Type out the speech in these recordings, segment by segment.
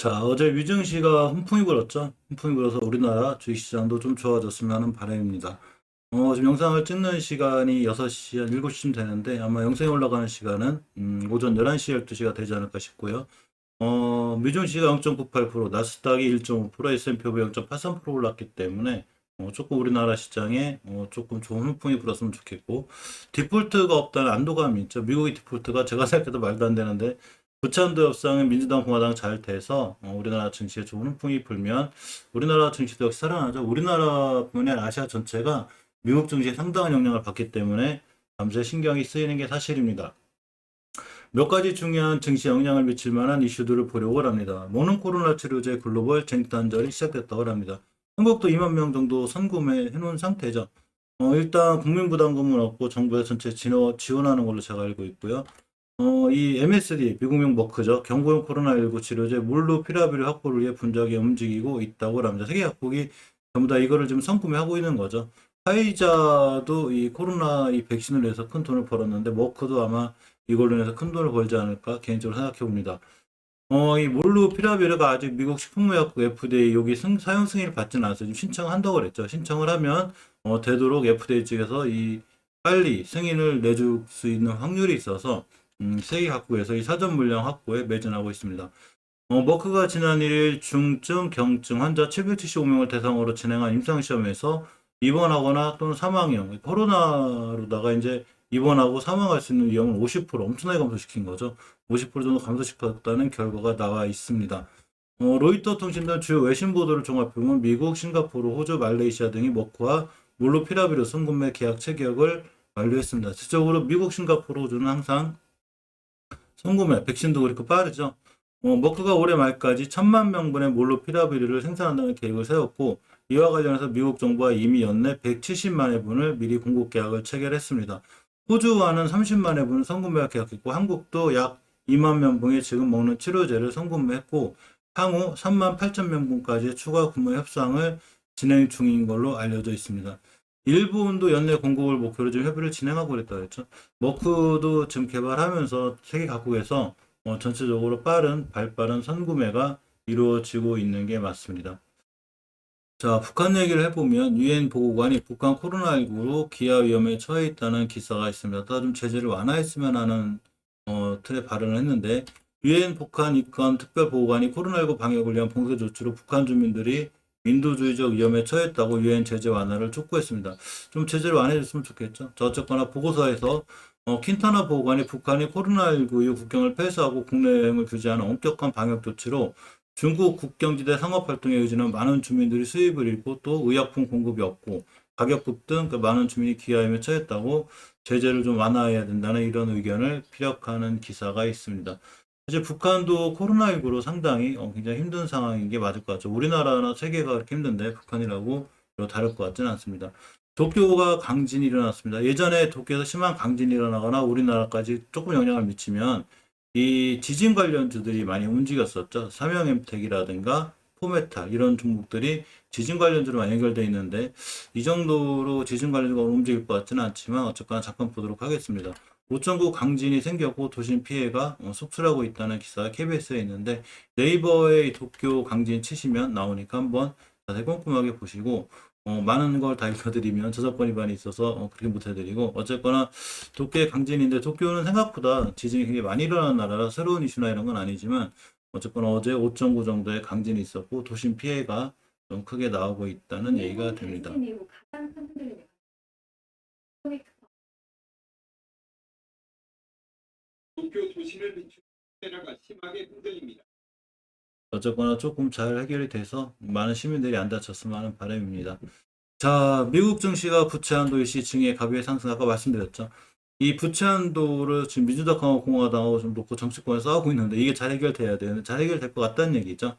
자, 어제 위증시가 훈풍이 불었죠. 훈풍이 불어서 우리나라 주식시장도 좀 좋아졌으면 하는 바람입니다. 지금 영상을 찍는 시간이 6시, 한 7시쯤 되는데 아마 영상이 올라가는 시간은 오전 11시, 12시가 되지 않을까 싶고요. 미증시가 0.98%, 나스닥이 1.5%, S&P 500 0.83% 올랐기 때문에 조금 우리나라 시장에 조금 좋은 훈풍이 불었으면 좋겠고, 디폴트가 없다는 안도감이 있죠. 미국의 디폴트가 제가 생각해도 말도 안 되는데 부천도 협상은 민주당 공화당 잘 돼서 우리나라 증시에 좋은 훈풍이 불면 우리나라 증시도 역시 살아나죠. 우리나라뿐만 아니라 아시아 전체가 미국 증시에 상당한 영향을 받기 때문에 밤새 신경이 쓰이는 게 사실입니다. 몇 가지 중요한 증시에 영향을 미칠 만한 이슈들을 보려고 합니다. 모노 코로나 치료제 글로벌 쟁단절이 시작됐다고 합니다. 한국도 2만 명 정도 선구매 해놓은 상태죠. 일단 국민 부담금은 없고 정부에서 전체 지원하는 걸로 제가 알고 있고요. 이 MSD, 미국명 머크죠. 경구용 코로나19 치료제 몰루피라비르 확보를 위해 분작에 움직이고 있다고 합니다. 세계 각국이 전부 다 이거를 지금 선구매하고 있는 거죠. 화이자도 이 코로나 이 백신을 내서 큰 돈을 벌었는데 머크도 아마 이걸로 인해서 큰 돈을 벌지 않을까 개인적으로 생각해 봅니다. 이 몰루피라비르가 아직 미국 식품의약국 FDA 여기 사용 승인을 받지는 않았어요. 지금 신청을 한다고 그랬죠. 신청을 하면 되도록 FDA 측에서 이 빨리 승인을 내줄 수 있는 확률이 있어서 세계 각국에서 이 사전 물량 확보에 매진하고 있습니다. 머크가 지난 1일 중증, 경증 환자 775명을 대상으로 진행한 임상시험에서 입원하거나 또는 사망형, 코로나로다가 이제 입원하고 사망할 수 있는 위험을 50% 엄청나게 감소시킨 거죠. 50% 정도 감소시켰다는 결과가 나와 있습니다. 로이터 통신 등 주요 외신 보도를 종합해보면 미국, 싱가포르, 호주, 말레이시아 등이 머크와 몰루피라비르 선구매 계약 체결을 완료했습니다. 실적으로 미국, 싱가포르, 호주는 항상 선구매, 백신도 그렇고 빠르죠. 머크가 올해 말까지 1,000만 명분의 몰루피라비르를 생산한다는 계획을 세웠고 이와 관련해서 미국 정부와 이미 연내 170만 회분을 미리 공급 계약을 체결했습니다. 호주와는 30만 회분을 선구매가 계약했고 한국도 약 2만 명분이 지금 먹는 치료제를 선구매했고 향후 3만 8천 명분까지 추가 구매 협상을 진행 중인 걸로 알려져 있습니다. 일본도 연내 공급을 목표로 지금 협의를 진행하고 있다고 했죠. 머크도 지금 개발하면서 세계 각국에서 전체적으로 발빠른 선구매가 이루어지고 있는 게 맞습니다. 자, 북한 얘기를 해보면 유엔 보고관이 북한 코로나19로 기아 위험에 처해 있다는 기사가 있습니다. 더 좀 제재를 완화했으면 하는 틀의 발언을 했는데 유엔 북한 입건 특별보고관이 코로나19 방역을 위한 봉쇄 조치로 북한 주민들이 민주주의적 위험에 처했다고 유엔 제재 완화를 촉구했습니다. 좀 제재를 완화해줬으면 좋겠죠. 어쨌거나 보고서에서 킨타나 보고관이 북한이 코로나19 이후 국경을 폐쇄하고 국내 여행을 규제하는 엄격한 방역 조치로 중국 국경지대 상업활동에 의지는 많은 주민들이 수입을 잃고 또 의약품 공급이 없고 가격급 등 많은 주민이 기아임에 처했다고 제재를 좀 완화해야 된다는 이런 의견을 피력하는 기사가 있습니다. 사실 북한도 코로나19로 상당히 굉장히 힘든 상황인 게 맞을 것 같죠. 우리나라나 세계가 그렇게 힘든데 북한이라고 다를 것 같지는 않습니다. 도쿄가 강진이 일어났습니다. 예전에 도쿄에서 심한 강진이 일어나거나 우리나라까지 조금 영향을 미치면 이 지진 관련주들이 많이 움직였었죠. 삼양엠텍이라든가 포메탈 이런 종목들이 지진 관련주로 많이 연결되어 있는데 이 정도로 지진 관련주가 움직일 것 같지는 않지만 어쨌거나 잠깐 보도록 하겠습니다. 5.9 강진이 생겼고 도심 피해가 속출하고 있다는 기사가 KBS에 있는데 네이버에 도쿄 강진 치시면 나오니까 한번 자세히 꼼꼼하게 보시고 많은 걸 다 읽어드리면 저작권 위반이 있어서 그렇게 못해드리고 어쨌거나 도쿄의 강진인데 도쿄는 생각보다 지진이 굉장히 많이 일어나는 나라라 새로운 이슈나 이런 건 아니지만 어쨌거나 어제 5.9 정도의 강진이 있었고 도심 피해가 좀 크게 나오고 있다는 얘기가 됩니다. 도쿄 도시를 비추는 테러가 심하게 흔들립니다. 어쨌거나 조금 잘 해결이 돼서 많은 시민들이 안 다쳤으면 하는 바람입니다. 자, 미국 증시가 부채 한도 일시 증액 가비의 상승 아까 말씀드렸죠. 이 부채 한도를 지금 민주당하고 공화당하고 좀 놓고 정치권에 싸우고 있는데 이게 잘 해결돼야 되는 잘 해결될 것 같다는 얘기죠.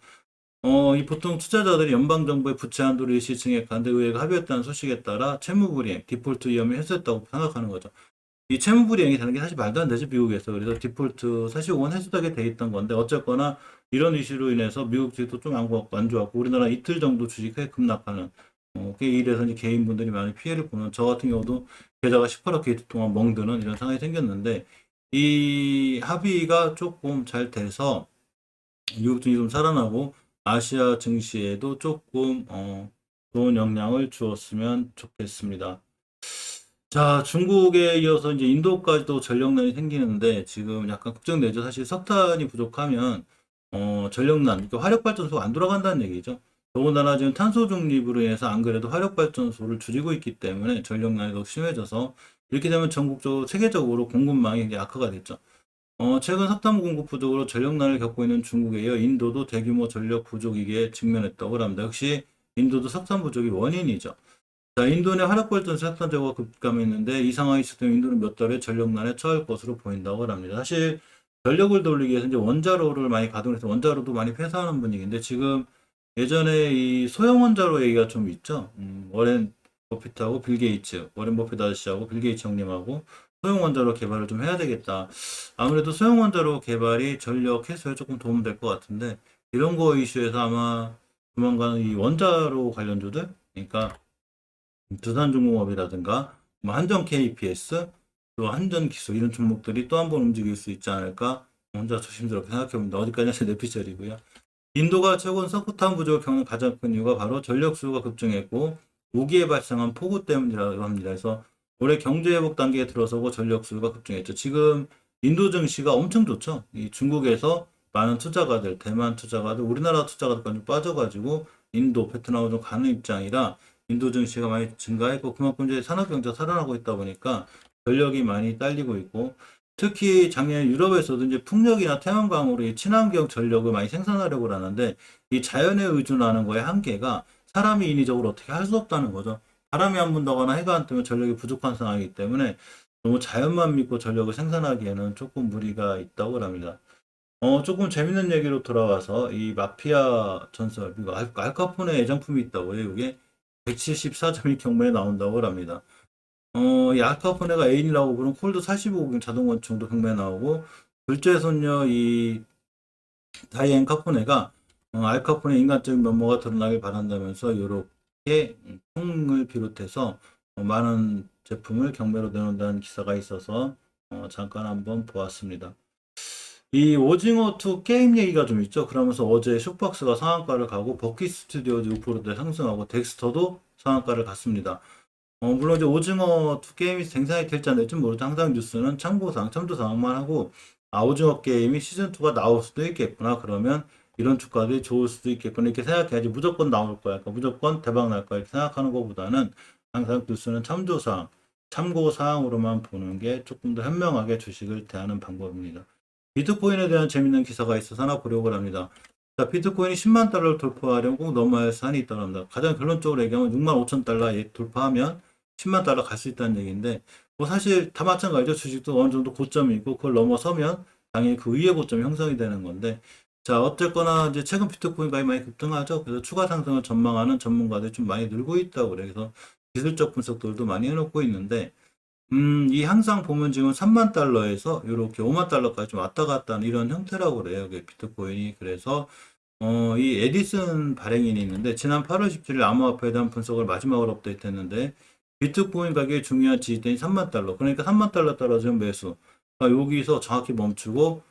이 보통 투자자들이 연방정부의 부채 한도를 일시 증액하는데 의회가 합의했다는 소식에 따라 채무불이행, 디폴트 위험이 해소됐다고 생각하는 거죠. 이 채무불이행이 되는 게 사실 말도 안 되죠, 미국에서. 그래서 디폴트 사실 원 해소되게 돼 있던 건데 어쨌거나 이런 이슈로 인해서 미국 주식도 좀 안 좋았고 우리나라 이틀 정도 주식 회 급락하는 이래서 이제 개인분들이 많이 피해를 보는 저 같은 경우도 계좌가 18억 게이트 동안 멍드는 이런 상황이 생겼는데 이 합의가 조금 잘 돼서 유럽 증시 좀 살아나고 아시아 증시에도 조금 좋은 영향을 주었으면 좋겠습니다. 자, 중국에 이어서 이제 인도까지도 전력난이 생기는데 지금 약간 걱정되죠. 사실 석탄이 부족하면 전력난, 그러니까 화력발전소가 안 돌아간다는 얘기죠. 더군다나 지금 탄소 중립으로 인해서 안 그래도 화력발전소를 줄이고 있기 때문에 전력난이 더 심해져서 이렇게 되면 전국적으로 세계적으로 공급망이 굉장히 악화가 됐죠. 최근 석탄 공급 부족으로 전력난을 겪고 있는 중국에 이어 인도도 대규모 전력 부족 위기에 직면했다고 합니다. 역시 인도도 석탄 부족이 원인이죠. 자, 인도 내 화력발전소 석탄 재고가 급감했는데 이 상황이 지속되면 인도는 몇 달에 전력난에 처할 것으로 보인다고 합니다. 사실 전력을 돌리기 위해서 이제 원자로를 많이 가동해서 원자로도 많이 폐사하는 분위기인데 지금 예전에 이 소형 원자로 얘기가 좀 있죠. 워렌 버핏하고 빌 게이츠, 워렌 버핏 아저씨하고 빌 게이츠 형님하고 소형 원자로 개발을 좀 해야 되겠다. 아무래도 소형 원자로 개발이 전력 해소에 조금 도움될 것 같은데 이런 거 이슈에서 아마 조만간 이 원자로 관련주들, 그러니까 두산중공업이라든가 뭐 한전 KPS, 또 한전 기술 이런 종목들이 또 한 번 움직일 수 있지 않을까 혼자 조심스럽게 생각해봅니다. 어디까지나 제 내피셜이고요. 인도가 최근 석탄 부족을 겪는 가장 큰 이유가 바로 전력 수요가 급증했고 우기에 발생한 폭우 때문이라고 합니다. 그래서 올해 경제 회복 단계에 들어서고 전력 수요가 급증했죠. 지금 인도 증시가 엄청 좋죠. 이 중국에서 많은 투자가들, 대만 투자가들, 우리나라 투자가들까지 좀 빠져가지고 인도, 베트남으로 좀 가는 입장이라 인도 증시가 많이 증가했고 그만큼 이제 산업 경제가 살아나고 있다 보니까 전력이 많이 딸리고 있고 특히 작년 유럽에서도 이제 풍력이나 태양광으로 이 친환경 전력을 많이 생산하려고 하는데 이 자연에 의존하는 거의 한계가 사람이 인위적으로 어떻게 할 수 없다는 거죠. 바람이 안 분다거나 해가 안 뜨면 전력이 부족한 상황이기 때문에 너무 자연만 믿고 전력을 생산하기에는 조금 무리가 있다고 합니다. 조금 재밌는 얘기로 돌아와서 이 마피아 전설, 이거 알카포네 애장품이 있다고 해요. 이게 174점이 경매에 나온다고 합니다. 이 알카포네가 애인이라고 부른 콜드 45금 자동건축도 경매에 나오고 둘째 손녀 이 다이앤 카포네가 알카포네 인간적인 면모가 드러나길 바란다면서 이렇게 총을 비롯해서 많은 제품을 경매로 내놓는다는 기사가 있어서 잠깐 한번 보았습니다. 이 오징어2 게임 얘기가 좀 있죠. 그러면서 어제 슈박스가 상한가를 가고 버킷 스튜디오즈 6% 상승하고 덱스터도 상한가를 갔습니다. 물론 이제 오징어2 게임이 생산이 될지 안 될지 모르죠. 항상 뉴스는 참고사항, 첨부사항만 하고 오징어 게임이 시즌2가 나올 수도 있겠구나. 그러면 이런 주가들이 좋을 수도 있겠구나. 이렇게 생각해야지 무조건 나올 거야. 그러니까 무조건 대박 날 거야. 이렇게 생각하는 것보다는 항상 뉴스는 참조사항, 참고사항으로만 보는 게 조금 더 현명하게 주식을 대하는 방법입니다. 비트코인에 대한 재밌는 기사가 있어서 하나 보려고 합니다. 자, 비트코인이 10만 달러를 돌파하려면 꼭 넘어야 할 산이 있다고 합니다. 가장 결론적으로 얘기하면 6만 5천 달러 돌파하면 10만 달러 갈 수 있다는 얘기인데, 뭐 사실 다 마찬가지죠. 주식도 어느 정도 고점이 있고, 그걸 넘어서면 당연히 그 위의 고점이 형성이 되는 건데, 자, 어쨌거나 이제 최근 비트코인 가격이 많이 급등하죠. 그래서 추가 상승을 전망하는 전문가들이 좀 많이 늘고 있다고 그래요. 그래서 기술적 분석들도 많이 해놓고 있는데, 이 항상 보면 지금 3만 달러에서 이렇게 5만 달러까지 좀 왔다 갔다 하는 이런 형태라고 그래요. 비트코인이. 그래서, 이 에디슨 발행인이 있는데, 지난 8월 17일 암호화폐에 대한 분석을 마지막으로 업데이트 했는데, 비트코인 가격의 중요한 지지대인 3만 달러. 그러니까 3만 달러 떨어지면 매수. 그러니까 여기서 정확히 멈추고,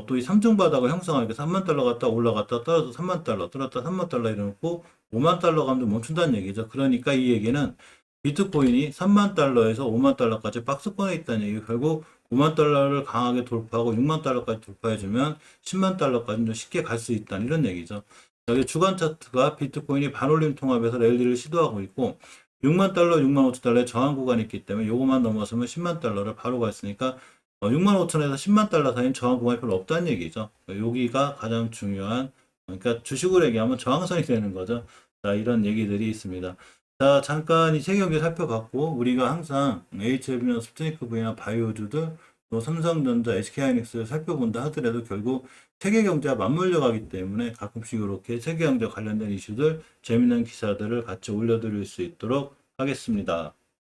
또 이 삼중 바닥을 형성하니까 3만 달러 갔다 올라갔다 떨어져 3만 달러, 떨어졌다 3만 달러 이러고 5만 달러 가면 멈춘다는 얘기죠. 그러니까 이 얘기는 비트코인이 3만 달러에서 5만 달러까지 박스권에 있다는 얘기. 결국 5만 달러를 강하게 돌파하고 6만 달러까지 돌파해주면 10만 달러까지 좀 쉽게 갈 수 있다는 이런 얘기죠. 여기 주간 차트가 비트코인이 반올림 통합에서 랠리를 시도하고 있고 6만 달러, 6만 5천 달러의 저항 구간이 있기 때문에 요거만 넘어서면 10만 달러를 바로 갔으니까 6만 5천에서 10만 달러 사이인 저항 구간이 별로 없다는 얘기죠. 여기가 가장 중요한, 그러니까 주식으로 얘기하면 저항선이 되는 거죠. 자, 이런 얘기들이 있습니다. 자, 잠깐 이 세계 경제 살펴봤고, 우리가 항상 HLB나 스푸트니크 V나 바이오주들, 또 삼성전자, SK하이닉스를 살펴본다 하더라도 결국 세계 경제와 맞물려 가기 때문에 가끔씩 이렇게 세계 경제 관련된 이슈들, 재밌는 기사들을 같이 올려드릴 수 있도록 하겠습니다.